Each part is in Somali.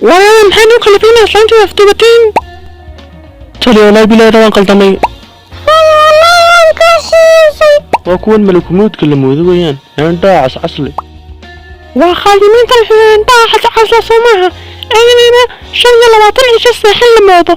وين حين يدخل فينا أصلاً في أفتوبتين تالي والله بلا دوان قلتمي وكون ملك موت كلموا ذويان أنت عصلي وخالدين تلحين طاحت عصا سماها أنا شن يلا ما طلعش الساحل الموضوع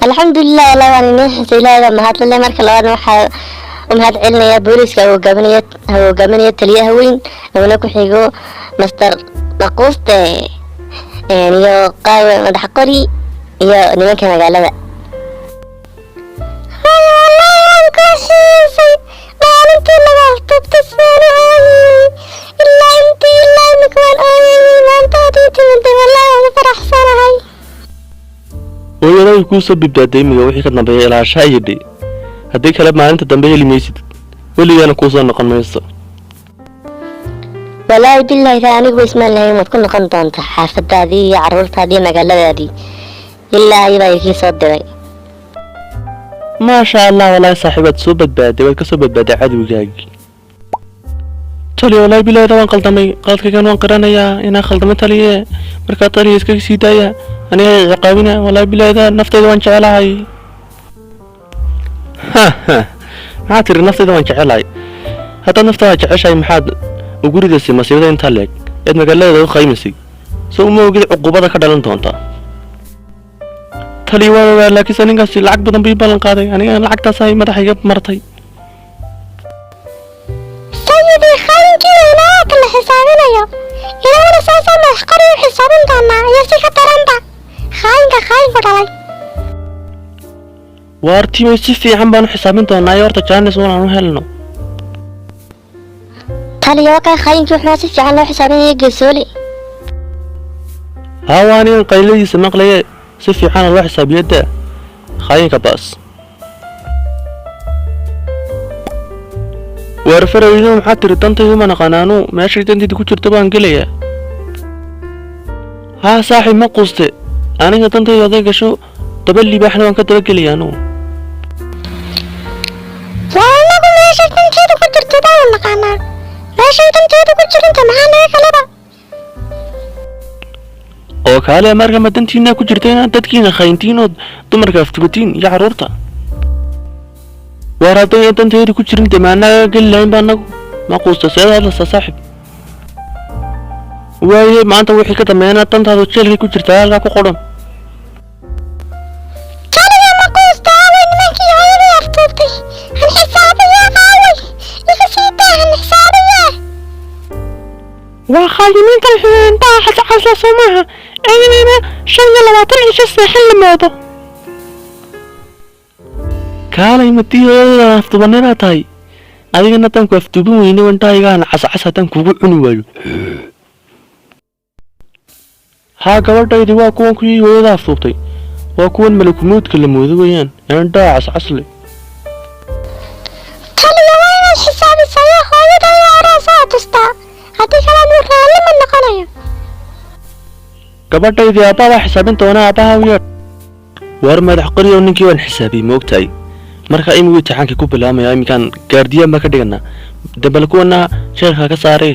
الحمد لله والله أنا نحس إلى ما هات لله مركز الله نوح ومهات علنا يا بوليس هو قابنية تليه وين ونكو حيقو مستر نقوست يعني يو قاوة مدحقري يو نمك مقالة هاي والله أنكو حيسي ما أنتي لغافتو بتسمعني إلا أنتي إلا مكوان ما أنت هديتي منتي والله أنا فرح سنة هاي hooyaday kuu soo bibdaatay imiga wixii ka dambeeyay ilaa shaayidii haddii kale maalinta dambe heli maysid weligaana kuu soo noqon mayso walaahi billahi anigu ismaan lahayn waad ku noqon doontaa xaafadaadii iyo carruurtaadii magaaladaadii ilaahay baa ikii soo diray maasha allah walaahi saaxiibaad soo badbaaday waad ka soo badbaaday cadowgaagii tali walaahi billahi waan qaldamay qaladkaygan waan qaranayaa inaan khaldamo taliye markaa taliya iskaga sii daaya aniga ciqaabina walaahi billahi naftayda waan jecelahay maxaa tiri naftayda waan jecelahay haddaad naftaada jeceshahay maxaad ugu ridaysay masiibada intaa leeg eed magaalada u qaymisay soo uma ogid cuqubada ka dhalan doonta tali waan ogaa laakiinse ninkaasi lacag badan bii ballan qaaday aniga lacagtaas ay madaxayga martay sayidii khaayinkii weynaa kala xisaabinayo ilahuna saasa madax qori u xisaabin doonaa iyo si ka daranta khaayinku dhalay waartimay si fiican baan u xisaabin doonaa iyo horta jaanis waan u helno taliya waa kan khaayinkii wuxuu si fiican loo xisaabinaya geesooli hawaanin qayladiisa maqlaye si fiican loo xisaabiyada khaayinka baas warfarayno maxaa tiri dantaydu ma naqaanaanu meeshay dantayda ku jirto baan gelayaa haa saaxiib ma quuste aniga dantaydu haday gasho daba libaaxna waan ka daba gelayaa anugu waa anagu meeshay dantaydu ku jirto baan naqaanaa meeshay dantaydu ku jirinta maxaa naga kaleba oo kaale marka ma dantiina ku jirta inaad dadkiina khayntiin oo dumarka aftubatiin iyo carruurta war hadday dantaydu ku jirin damaanaga geli lahayn baa anagu ma quusta seedaad la saaxiib waaye maanta wixii ka dambeeyana dantaadu jeelkay ku jirtaa halkaa ku qodhan taliya ma quusta aaway nimankii hooyadii aftuubtay han xisaabiyaa aaway iga sii daa han xisaabiyaa waa khaalimiinta xiintaa xasa xasa somaha aynana 25 cisho seexin la moodo kaalay matiyo aftubanina tahay adigana tan ku aftuban weyne wantaygaan cascasa tan kugu cuni waayo ها gabadhaydi waa kuwan kuwii hooyada aftuubtay waa kuwan malakumuudka la moodo weeyaan aan dhaacas casli taliya waa inaad xisaabisayo hooyada iyo araasaa tustaa haddii kale muu raalli ma noqonayo gabadhaydi aabbaha waa xisaabin doonaa aabbaha wiya war madax qoriyo ninkii waan xisaabiyey moogtahay marka imigu imtixaankii ku bilaabmaya iminkaan gaardiyaan baa ka dhiganaa dambal kuwana sheekha ka saaree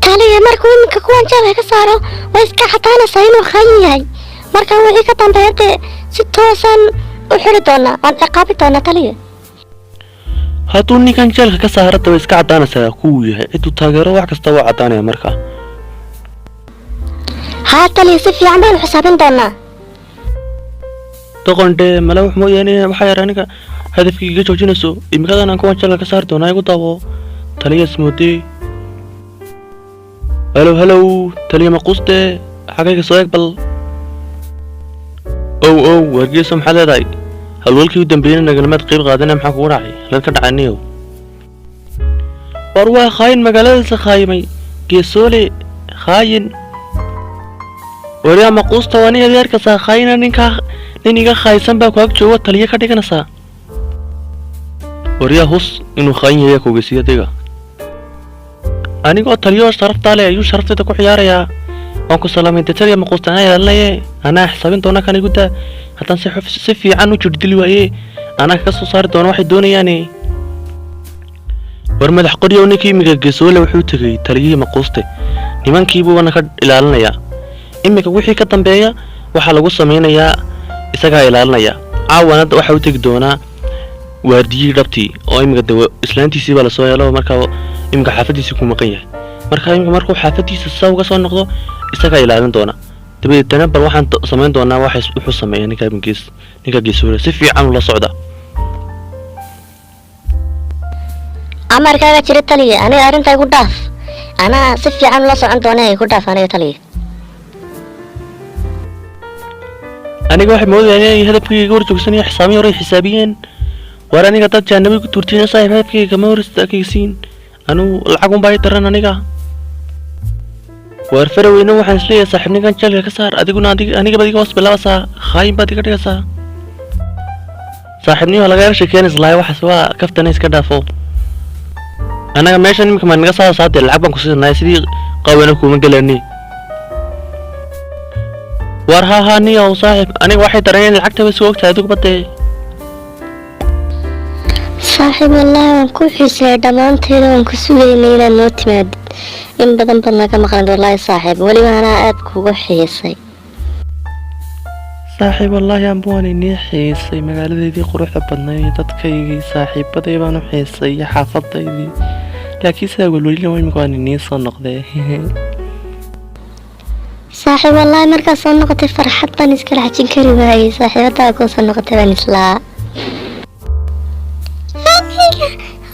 taliya markuu iminka kuwan jeelka ka saaro way iska xataanaysaa inuu khaayin yahay marka wixii ka dambeeya dee si toosan u xiri doonaa waan ciqaabi doonaa taliya hadduu ninkan jeelka ka saaro daba iska caddaanaysaa kuwuu yahay ciduu taageero wax kasta waa caddaanaya markaa haa taliya si fiican baynu xisaabin doonaa doqondhe mala wax mooyaane waxaa yar aniga hadafkii iga joojinayso imikadan aan kuwan jeelka ka saari doonaa igu daawo taliya ismoodee هلو تلي مقوسته حقيقة سؤال بل أو ورقيسو محل هذاي هل ولكي ودنبين إن قلمات قيب غادنا محاكو راعي لان كان عنيو واروا خاين مقالة خايمي قيسولي خاين وريا مقوسته واني هذياركسا خاينا نينيغا خايسان باكو هاك جوة تليا كدقنسا وريا هوس إنو خاين ياكو قيسية ديغا anigoo taliyo sharafta leh ayuu sharafteeda ku ciyaarayaa waan ku salaamay taliya maqoostana yeelanaye anaa xisaabin doona kan iguda haddaan si fiican u jirdili waaye anaa ka soo saari doona waxay doonayaan war madax qoriyo ninkii imiga geesoole wuxuu tagay taliyihii maqooste nimankiibu wana ka ilaalinayaa imiga wixii ka dambeeya waxa lagu sameynayaa isaga ilaalinaya caawanada waxa uu tagi doonaa waardiyii dhabtii oo imiga islaantiisii baa la soo yeelo markaa imka xaafadiisa ku maqan yahay markuu xaafadiisa saw ka soo noqdo isaga ilaalin doona dabeetana bal waxaan sameyn doonaa wuxuu sameeyaa ninka geesoole si fiican ula socda amarkaaga jira taliya aniga arrinta igu dhaaf anaa si fiican ula socon doona igu dhaaf aniga taliya aniga waxay moodayaan inay hadafkayga horjoogsanaya xisaabiyo hore xisaabiyeen war aniga dad jaanabi ku turtiina saaxiib hadafkayga kama hor istaagaysiin anuu lacag un baa daran aniga war faraweyna waxaan isleeyahay saaxiibnigan jeelka ka saar adiguna aniga badiga hoos bilaabasaa khaayin baad iga dhigaysaa saaxiibniyo laga yar sheekeen islaay waxaas waa kaftana iska dhaafo anaga meeshan imika ma naga saa saade lacag baan ku siinahay sidii qaweena kuma galani war haa niyo saaxiib aniga waxay dareen lacagta way soo ogtahay adigu badee saaxiib wallahi waan ku xiisay dhamaanteeda waan ku sugeynay inaad noo timaadid in badan baad naga maqan wallahi saaxiib waliba anaa aad kugu xiisay saaxiib wallahi aan baan inii xiisay magaaladeedii quruxda badnayd dadkaygii saaxiibaday baan u xiisay iyo xaafadaydii laakiin sidaa walwalina imika waan inii soo noqday saaxiib wallahi markaa soo noqotay farxad baan iskala xajin kari waayey saaxiibadaa kuu soo noqotay baan islaa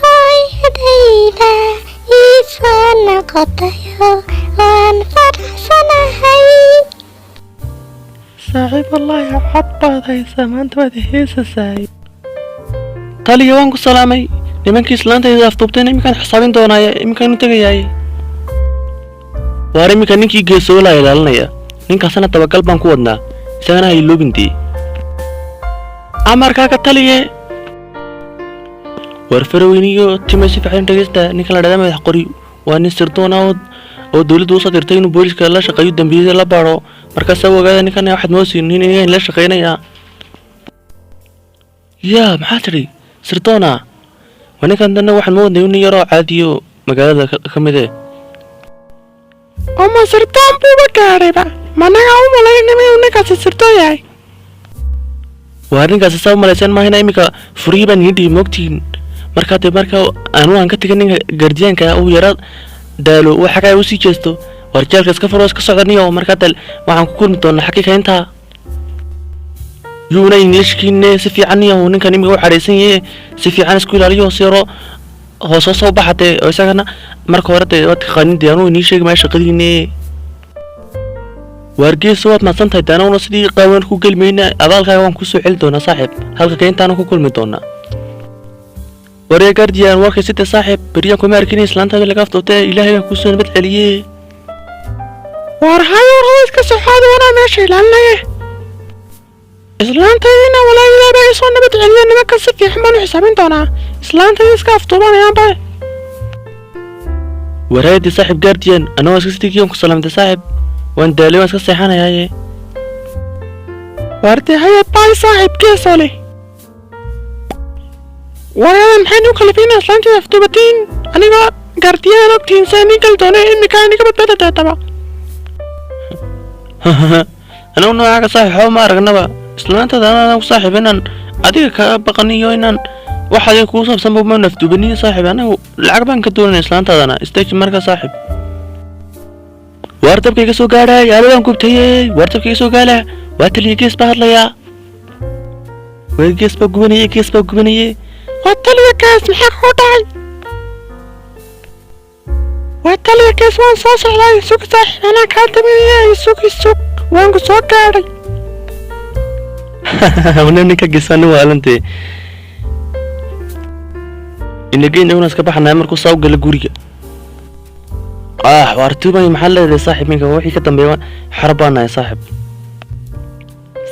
hooyadayda ii soo noqotayo waan faraxsanahay saaxiib wallahi cod baad haysaa maanta waad heesasaay taliya waan ku salaamay nimankii islaantayda afduubtayna iminkaan xisaabin doonaaye iminkaan u tegayaaye waar iminka ninkii geesoolaa ilaalinaya ninkaasna dabagal baan ku wadnaa isagana hay loobintee amarkaaga taliye war faraweyniyo timay si fiican dhageysta ninka la dhadama madax qori waa nin sirdoona oo dawladdu u soo dirtay inuu booliska la shaqeeyo dambiyada la baaro markaas uu ogaada ninkan waxaad moosiin in la shaqeynaya yaa maxaa tiri sirdoona wanikan dana waxaan moodnay in yaro caadiyo magaalada ka mid ah ama sirdoon buuba gaadhayba managa u malaynay inuu ninkaasi sirdoon yahay waa ninkaasi saa u malaysan maahina imika furihii baan yidhi moogtiin markaa aan ka tegin ninka gardiyaanka uu yara daalo uu xagaa u sii jeesto warjaalka iska furo iska socdaniyo markaa waxaan ku kulmi doonaa xaqiiqa intaa yuuna ingilishkiine si fiican iyo ninkan imika u xareysan yahay si fiican isku ilaaliyo si yaro hoos soo baxatay oo isagana marka hore taqaanin anuu inii sheegi maayo shaqadiine wargeeso waad mahadsan tahay daanawna sidii qaawan ku gelmayna abaalkaaga waan kusoo celi doonaa saaxiib halka keintaana ku kulmi doonaa waree guardian warkay sida saaxiib beriyaan kuma arkin islaantaada laga afdootay ilaahay baa kusoo nabad celiyey war hayo iska saxaad wanaa meesha ilaalinaye islaantaydiina walaayadaa baa isoo nabad celiya nimanka si fiican baan u xisaabin doonaa islaantaydi iska afduubanayaanba wareedii saaxiib guardian anagoo iska sidigiyon ku salaamtay saaxiib waan daalay waan iska seexanayaaye wardee hayad baay saaxiib geesoole waradan maxaynu kala fiinaa islaantayda afduubatiin aniga gaardiyaan ogtiin saa nin gali doona imika iniga badbadateetaba anagu noocaaga saaxiib waxba ma aragnaba islaantada anaan ku saaxiib inaan adiga kaga baqaniyo inaan wax adiga kugu saabsanba ma nafduubaniyo saaxiib anagu lacag baan ka doonay islaantadana stage marka saaxiib waar dabka iga soo gaadhay aaladaan gubtayey waar dabka iga soo gaala waa taliya gees baa hadlayaa weer gees baa gubanayey waa taliya gaas maxaa kuu dhacay waa taliya kees waan soo socday sug saaxiib anaa kaa dameeyay sug waan ku soo gaadhay wana ninka gisani waalante inageen unas ka baxnaa markuu soo gala guriga waartubay maxaa leedahay saaxiib minka wixii ka dambeeya xarbaanay saaxiib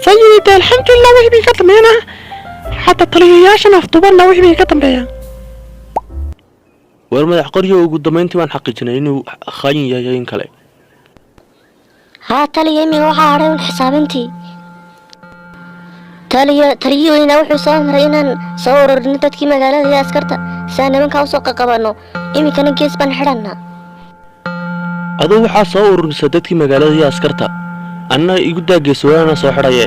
sayid alxamdulillah wixii ka dambeeyna xataa taliyayaashan afduubana wixii ka dambeeya war madax qoryo ugu dambeyntii waan xaqiijinay inuu khaayin yahay in kale ها تالي يمي وحا هرين حسابنتي تالي وينا وحو صامر إنان صور ردتكي مقالة دي أسكرتا سانا من كاوسوقا قبانو إمي كان كيس بان حرانا aduu waxaa soo ururisay dadkii magaalada iyo askarta anna igu daageyso waana soo xidhaye